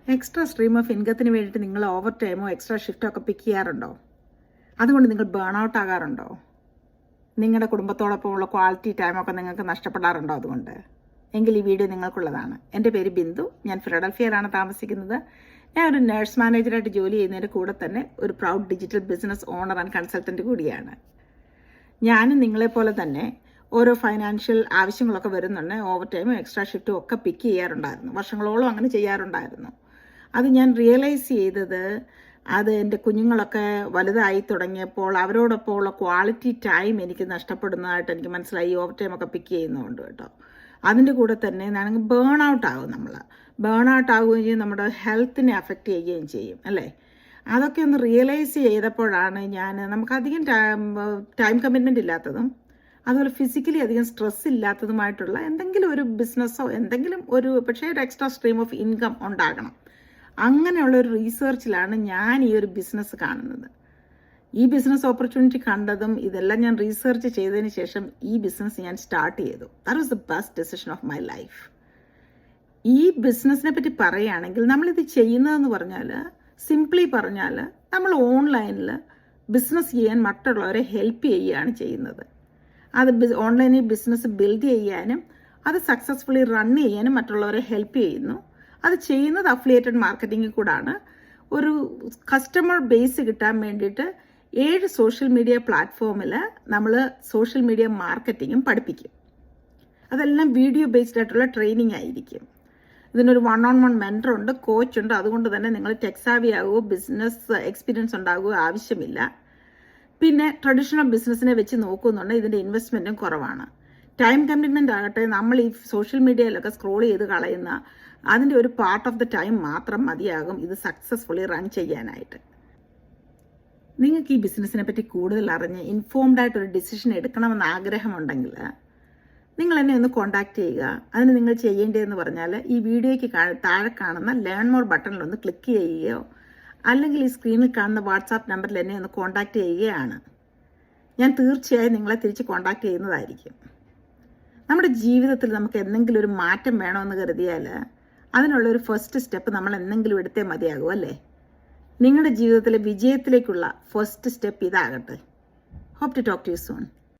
Extra stream of ഇൻകത്തിന് വേണ്ടിയിട്ട് നിങ്ങൾ over ടൈമോ extra ഷിഫ്റ്റോ ഒക്കെ പിക്ക് ചെയ്യാറുണ്ടോ? അതുകൊണ്ട് നിങ്ങൾ ബേൺ ഔട്ട് ആകാറുണ്ടോ? നിങ്ങളുടെ കുടുംബത്തോടൊപ്പമുള്ള ക്വാളിറ്റി ടൈമൊക്കെ നിങ്ങൾക്ക് നഷ്ടപ്പെടാറുണ്ടോ അതുകൊണ്ട്? എങ്കിൽ ഈ വീഡിയോ നിങ്ങൾക്കുള്ളതാണ്. എൻ്റെ പേര് ബിന്ദു. ഞാൻ ഫിലഡൽഫിയയിലാണ് താമസിക്കുന്നത്. ഞാൻ ഒരു നഴ്സ് മാനേജറായിട്ട് ജോലി ചെയ്യുന്നതിൻ്റെ കൂടെ തന്നെ ഒരു proud digital business owner and consultant കൂടിയാണ്. ഞാനും നിങ്ങളെപ്പോലെ തന്നെ ഓരോ ഫൈനാൻഷ്യൽ ആവശ്യങ്ങളൊക്കെ വരുന്നുണ്ട്. ഓവർ ടൈമും എക്സ്ട്രാ ഷിഫ്റ്റും ഒക്കെ പിക്ക് ചെയ്യാറുണ്ടായിരുന്നു. വർഷങ്ങളോളം അങ്ങനെ ചെയ്യാറുണ്ടായിരുന്നു. അത് ഞാൻ റിയലൈസ് ചെയ്തത് അത് എൻ്റെ കുഞ്ഞുങ്ങളൊക്കെ വലുതായി തുടങ്ങിയപ്പോൾ അവരോടൊപ്പമുള്ള ക്വാളിറ്റി ടൈം എനിക്ക് നഷ്ടപ്പെടുന്നതായിട്ട് എനിക്ക് മനസ്സിലായി. ഓവർ ടൈമൊക്കെ പിക്ക് ചെയ്യുന്നതുകൊണ്ട് കേട്ടോ. അതിൻ്റെ കൂടെ തന്നെ ഞാനങ്ങ് ബേൺ ഔട്ട് ആകും. ബേൺ ഔട്ട് ആകുകയും ചെയ്യും, നമ്മുടെ ഹെൽത്തിനെ അഫക്റ്റ് ചെയ്യുകയും ചെയ്യും അല്ലേ. അതൊക്കെ ഒന്ന് റിയലൈസ് ചെയ്തപ്പോഴാണ് നമുക്കധികം ടൈം കമ്മിറ്റ്മെൻ്റ് ഇല്ലാത്തതും അതുപോലെ ഫിസിക്കലി അധികം സ്ട്രെസ് ഇല്ലാത്തതുമായിട്ടുള്ള എന്തെങ്കിലും ഒരു ബിസിനസ്സോ എന്തെങ്കിലും പക്ഷേ ഒരു എക്സ്ട്രാ സ്ട്രീം ഓഫ് ഇൻകം ഉണ്ടാകണം. അങ്ങനെയുള്ള ഒരു റീസെർച്ചിലാണ് ഞാൻ ഈ ഒരു ബിസിനസ് കാണുന്നത്. ഈ ബിസിനസ് ഓപ്പർച്യൂണിറ്റി കണ്ടതും ഇതെല്ലാം ഞാൻ റീസെർച്ച് ചെയ്തതിന് ശേഷം ഈ ബിസിനസ് ഞാൻ സ്റ്റാർട്ട് ചെയ്തു. That was the best decision of my life. ഈ ബിസിനസ്സിനെ പറ്റി പറയുകയാണെങ്കിൽ നമ്മളിത് ചെയ്യുന്നതെന്ന് പറഞ്ഞാൽ, സിംപ്ലി പറഞ്ഞാൽ, നമ്മൾ ഓൺലൈനിൽ ബിസിനസ് ചെയ്യാൻ മറ്റുള്ളവരെ ഹെൽപ്പ് ചെയ്യുകയാണ് ചെയ്യുന്നത്. അത് ഓൺലൈനിൽ ബിസിനസ് ബിൽഡ് ചെയ്യാനും അത് സക്സസ്ഫുള്ളി റൺ ചെയ്യാനും മറ്റുള്ളവരെ ഹെൽപ്പ് ചെയ്യുന്നു. അത് ചെയ്യുന്നത് അഫിലിയേറ്റഡ് മാർക്കറ്റിങ്ങിൽ കൂടാണ്. ഒരു കസ്റ്റമർ ബേസ് കിട്ടാൻ വേണ്ടിയിട്ട് 7 സോഷ്യൽ മീഡിയ പ്ലാറ്റ്ഫോമിൽ നമ്മൾ സോഷ്യൽ മീഡിയ മാർക്കറ്റിങ്ങും പഠിപ്പിക്കും. അതെല്ലാം വീഡിയോ ബേസ്ഡ് ആയിട്ടുള്ള ട്രെയിനിങ് ആയിരിക്കും. ഇതിനൊരു 1-on-1 മെൻറ്റർ ഉണ്ട്, കോച്ചുണ്ട്. അതുകൊണ്ട് തന്നെ നിങ്ങൾ ടെക് സാവി ആകുകയോ ബിസിനസ് എക്സ്പീരിയൻസ് ഉണ്ടാകുകയോ ആവശ്യമില്ല. പിന്നെ ട്രഡീഷണൽ ബിസിനസ്സിനെ വെച്ച് നോക്കുന്നുണ്ട് ഇതിൻ്റെ ഇൻവെസ്റ്റ്മെൻറ്റും കുറവാണ്. ടൈം കമ്മിറ്റ്മെൻ്റ് ആകട്ടെ, നമ്മൾ ഈ സോഷ്യൽ മീഡിയയിലൊക്കെ സ്ക്രോൾ ചെയ്ത് കളയുന്ന അതിൻ്റെ ഒരു പാർട്ട് ഓഫ് ദ ടൈം മാത്രം മതിയാകും ഇത് സക്സസ്ഫുള്ളി റൺ ചെയ്യാനായിട്ട്. നിങ്ങൾക്ക് ഈ ബിസിനസ്സിനെ പറ്റി കൂടുതൽ അറിഞ്ഞ് ഇൻഫോംഡ് ആയിട്ടൊരു ഡിസിഷൻ എടുക്കണമെന്ന് ആഗ്രഹമുണ്ടെങ്കിൽ നിങ്ങൾ എന്നെ ഒന്ന് കോൺടാക്ട് ചെയ്യുക. അതിന് നിങ്ങൾ ചെയ്യേണ്ടതെന്ന് പറഞ്ഞാൽ ഈ വീഡിയോയ്ക്ക് താഴെ കാണുന്ന ലേൺ മോർ ബട്ടണിലൊന്ന് ക്ലിക്ക് ചെയ്യുകയോ അല്ലെങ്കിൽ ഈ സ്ക്രീനിൽ കാണുന്ന വാട്സാപ്പ് നമ്പറിൽ എന്നെ ഒന്ന് കോൺടാക്ട് ചെയ്യുകയാണ്. ഞാൻ തീർച്ചയായും നിങ്ങളെ തിരിച്ച് കോൺടാക്ട് ചെയ്യുന്നതായിരിക്കും. നമ്മുടെ ജീവിതത്തിൽ നമുക്ക് എന്തെങ്കിലും ഒരു മാറ്റം വേണമെന്ന് കരുതിയാൽ അതിനുള്ളൊരു ഫസ്റ്റ് സ്റ്റെപ്പ് നമ്മൾ എന്തെങ്കിലും എടുത്തേ മതിയാകും അല്ലേ. നിങ്ങളുടെ ജീവിതത്തിലെ വിജയത്തിലേക്കുള്ള ഫസ്റ്റ് സ്റ്റെപ്പ് ഇതാകട്ടെ. Hope to talk to you soon.